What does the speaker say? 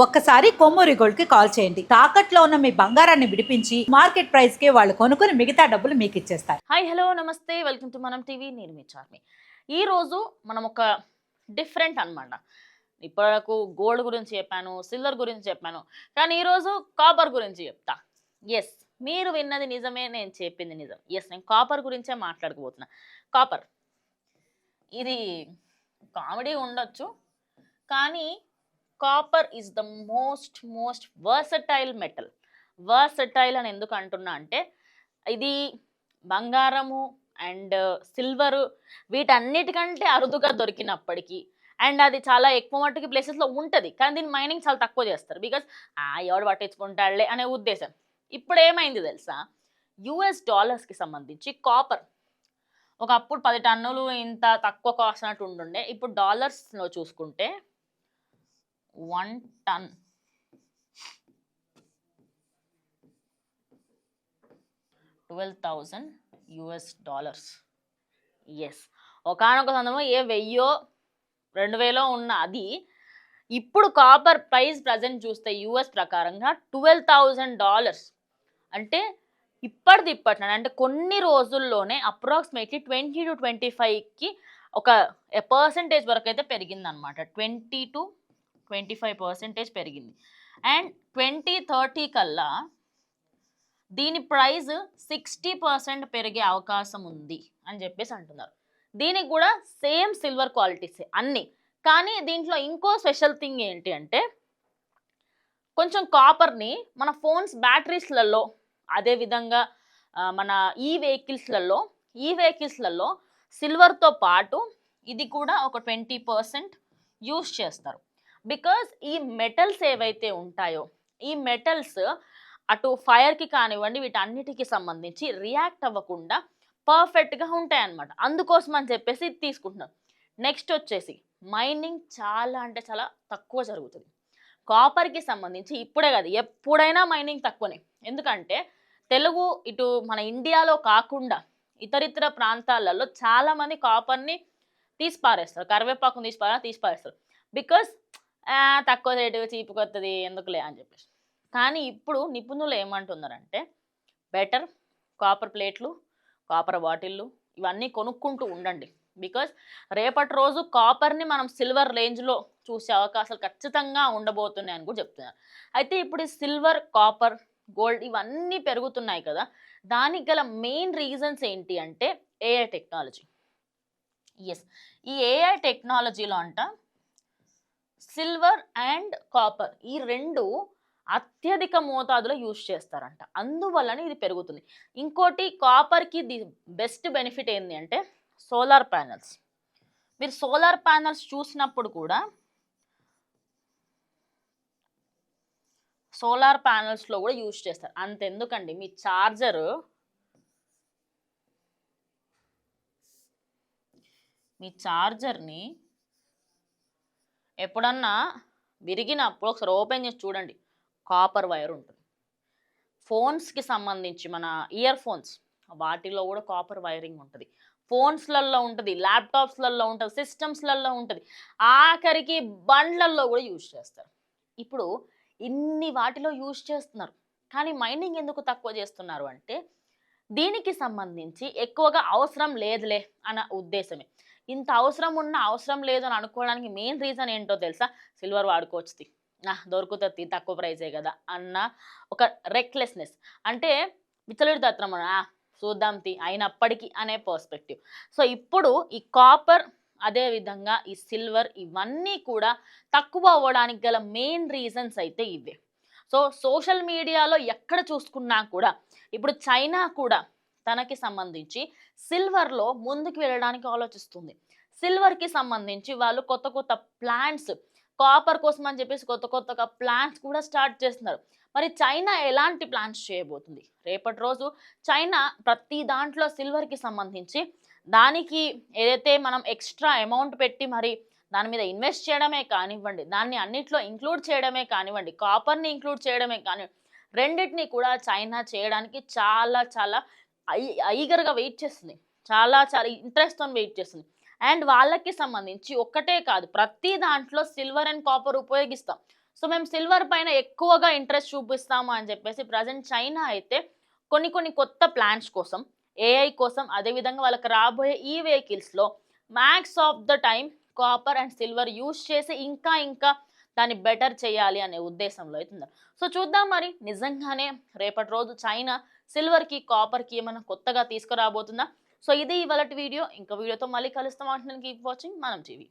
ఒక్కసారి కొమ్మూరి గోల్డ్ కి కాల్ చేయండి. తాకట్లో ఉన్న మీ బంగారాన్ని విడిపించి మార్కెట్ ప్రైస్ కి వాళ్ళు కొనుక్కుని మిగతా డబ్బులు మీకు ఇచ్చేస్తారు. హాయ్ హలో నమస్తే వెల్కమ్ టు మనం టీవీ. నేను మీ చార్మి. ఈరోజు మనం ఒక డిఫరెంట్ అన్నమాట. ఇప్పటివరకు గోల్డ్ గురించి చెప్పాను, సిల్వర్ గురించి చెప్పాను, కానీ ఈరోజు కాపర్ గురించి చెప్తా. ఎస్, మీరు విన్నది నిజమే, నేను చెప్పింది నిజం. ఎస్, నేను కాపర్ గురించే మాట్లాడుకోబోతున్నా. కాపర్ ఇది కామెడీ ఉండొచ్చు, కానీ copper is the most versatile metal. Versatile అని ఎందుకు అంటున్నా అంటే, ఇది బంగారము అండ్ సిల్వరు వీటన్నిటికంటే అరుదుగా దొరికినప్పటికీ, అండ్ అది చాలా ఎక్కువ మట్టుకి ప్లేసెస్లో ఉంటుంది, కానీ దీని మైనింగ్ చాలా తక్కువ చేస్తారు. బికాస్ ఎవడు పట్టించుకుంటాడులే అనే ఉద్దేశం. ఇప్పుడు ఏమైంది తెలుసా, యుఎస్ డాలర్స్కి సంబంధించి కాపర్ ఒకప్పుడు 10 టన్నులు ఇంత తక్కువ కాస్ట్ అన్నట్టు ఉంటుండే. ఇప్పుడు డాలర్స్లో చూసుకుంటే 1 టన్ $12,000. ఎస్, ఒకానొక సందర్భంలో ఏ 1000 2000 ఉన్న అది ఇప్పుడు కాపర్ ప్రైస్ ప్రజెంట్ చూస్తే యుఎస్ ప్రకారంగా $12,000. అంటే ఇప్పటిని అంటే కొన్ని రోజుల్లోనే అప్రాక్సిమేట్లీ 20 to 25కి ఒక పర్సంటేజ్ వరకు అయితే పెరిగిందనమాట. 20 to 25% పెరిగింది. అండ్ 2030 కల్లా దీని ప్రైస్ 60% పెరిగే అవకాశం ఉంది అని చెప్పేసి అంటున్నారు. దీనికి కూడా సేమ్ సిల్వర్ క్వాలిటీసే అన్నీ. కానీ దీంట్లో ఇంకో స్పెషల్ థింగ్ ఏంటి అంటే, కొంచెం కాపర్ని మన ఫోన్స్ బ్యాటరీస్లలో, అదేవిధంగా మన ఈ వెహికల్స్లలో సిల్వర్తో పాటు ఇది కూడా ఒక 20% యూస్ చేస్తారు. బికాజ్ ఈ మెటల్స్ ఏవైతే ఉంటాయో, ఈ మెటల్స్ అటు ఫైర్కి కానివ్వండి వీటన్నిటికి సంబంధించి రియాక్ట్ అవ్వకుండా పర్ఫెక్ట్గా ఉంటాయన్నమాట. అందుకోసం అని చెప్పేసి ఇది తీసుకుంటున్నారు. నెక్స్ట్ వచ్చేసి మైనింగ్ చాలా అంటే చాలా తక్కువ జరుగుతుంది కాపర్కి సంబంధించి. ఇప్పుడే కాదు, ఎప్పుడైనా మైనింగ్ తక్కువనే. ఎందుకంటే తెలుగు ఇటు మన ఇండియాలో కాకుండా ఇతరితర ప్రాంతాలలో చాలామంది కాపర్ని తీసి పారేస్తారు, కరివేపాకుని తీసి పారేస్తారు. బికాస్ తక్కువ రేటు చీపుకి వస్తుంది ఎందుకులే అని చెప్పేసి. కానీ ఇప్పుడు నిపుణులు ఏమంటున్నారంటే, బెటర్ కాపర్ ప్లేట్లు, కాపర్ బాటిళ్ళు ఇవన్నీ కొనుక్కుంటూ ఉండండి. బికాజ్ రేపటి రోజు కాపర్ని మనం సిల్వర్ రేంజ్లో చూసే అవకాశాలు ఖచ్చితంగా ఉండబోతున్నాయి అని కూడా చెప్తున్నారు. అయితే ఇప్పుడు ఈ సిల్వర్, కాపర్, గోల్డ్ ఇవన్నీ పెరుగుతున్నాయి కదా, దానికి గల మెయిన్ రీజన్స్ ఏంటి అంటే ఏఐ టెక్నాలజీ. ఎస్, ఈ ఏఐ టెక్నాలజీలో అంట సిల్వర్ అండ్ కాపర్ ఈ రెండు అత్యధిక మోతాదులో యూజ్ చేస్తారంట. అందువల్లనే ఇది పెరుగుతుంది. ఇంకోటి కాపర్కి ది బెస్ట్ బెనిఫిట్ ఏంటి అంటే సోలార్ ప్యానెల్స్. మీరు సోలార్ ప్యానెల్స్ చూసినప్పుడు కూడా సోలార్ ప్యానెల్స్లో కూడా యూజ్ చేస్తారు. అంతెందుకండి, మీ ఛార్జర్ని ఎప్పుడన్నా విరిగినప్పుడు ఒకసారి ఓపెన్ చేసి చూడండి, కాపర్ వైర్ ఉంటుంది. ఫోన్స్కి సంబంధించి మన ఇయర్ ఫోన్స్ వాటిలో కూడా కాపర్ వైరింగ్ ఉంటుంది. ఫోన్స్లలో ఉంటుంది, ల్యాప్టాప్స్లలో ఉంటుంది, సిస్టమ్స్లలో ఉంటుంది, ఆఖరికి బండ్లల్లో కూడా యూజ్ చేస్తారు. ఇప్పుడు ఇన్ని వాటిలో యూజ్ చేస్తున్నారు, కానీ మైనింగ్ ఎందుకు తక్కువ చేస్తున్నారు అంటే దీనికి సంబంధించి ఎక్కువగా అవసరం లేదులే అన్న ఉద్దేశమే. ఇంత అవసరం ఉన్నా అవసరం లేదు అని అనుకోవడానికి మెయిన్ రీజన్ ఏంటో తెలుసా, సిల్వర్ వాడుకోవచ్చు, దొరుకుతుంది తక్కువ ప్రైజే కదా అన్న ఒక రెక్లెస్నెస్. అంటే విచ్చలవిడితనం, చూద్దాం అయినప్పటికీ అనే పర్స్పెక్టివ్. సో ఇప్పుడు ఈ కాపర్ అదేవిధంగా ఈ సిల్వర్ ఇవన్నీ కూడా తక్కువ అవ్వడానికి గల మెయిన్ రీజన్స్ అయితే ఇవే. సో సోషల్ మీడియాలో ఎక్కడ చూసుకున్నా కూడా ఇప్పుడు చైనా కూడా తనకి సంబంధించి సిల్వర్లో ముందుకు వెళ్ళడానికి ఆలోచిస్తుంది. సిల్వర్కి సంబంధించి వాళ్ళు కొత్త ప్లాంట్స్, కాపర్ కోసం అని చెప్పేసి కొత్త ప్లాంట్స్ కూడా స్టార్ట్ చేస్తున్నారు. మరి చైనా ఎలాంటి ప్లాన్స్ చేయబోతుంది? రేపటి రోజు చైనా ప్రతి దాంట్లో సిల్వర్కి సంబంధించి దానికి ఏదైతే మనం ఎక్స్ట్రా అమౌంట్ పెట్టి మరి దాని మీద ఇన్వెస్ట్ చేయడమే కానివ్వండి, దాన్ని అన్నిట్లో ఇంక్లూడ్ చేయడమే కానివ్వండి, కాపర్ని ఇంక్లూడ్ చేయడమే కానివ్వండి, రెండింటిని కూడా చైనా చేయడానికి చాలా ఈగర్గా వెయిట్ చేస్తుంది, చాలా ఇంట్రెస్ట్తో వెయిట్ చేస్తుంది. అండ్ వాళ్ళకి సంబంధించి ఒక్కటే కాదు, ప్రతి దాంట్లో సిల్వర్ అండ్ కాపర్ ఉపయోగిస్తాం. సో మేము సిల్వర్ పైన ఎక్కువగా ఇంట్రెస్ట్ చూపిస్తాము అని చెప్పేసి ప్రజెంట్ చైనా అయితే కొన్ని కొన్ని కొత్త ప్లాన్స్ కోసం, ఏఐ కోసం, అదేవిధంగా వాళ్ళకి రాబోయే ఈ వెహికల్స్లో max of the time copper and silver use చేసి ఇంకా ఇంకా దాన్ని బెటర్ చేయాలి అనే ఉద్దేశంలో అయితే ఉన్నారు. సో చూద్దాం మరి నిజంగానే రేపటి రోజు చైనా సిల్వర్కి కాపర్కి ఏమైనా కొత్తగా తీసుకురాబోతుందా. సో ఇది ఇవాళ వీడియో. ఇంకా వీడియోతో మళ్ళీ కలుస్తాం అంటున్నాను. కీప్ వాచింగ్ మనం టీవీ.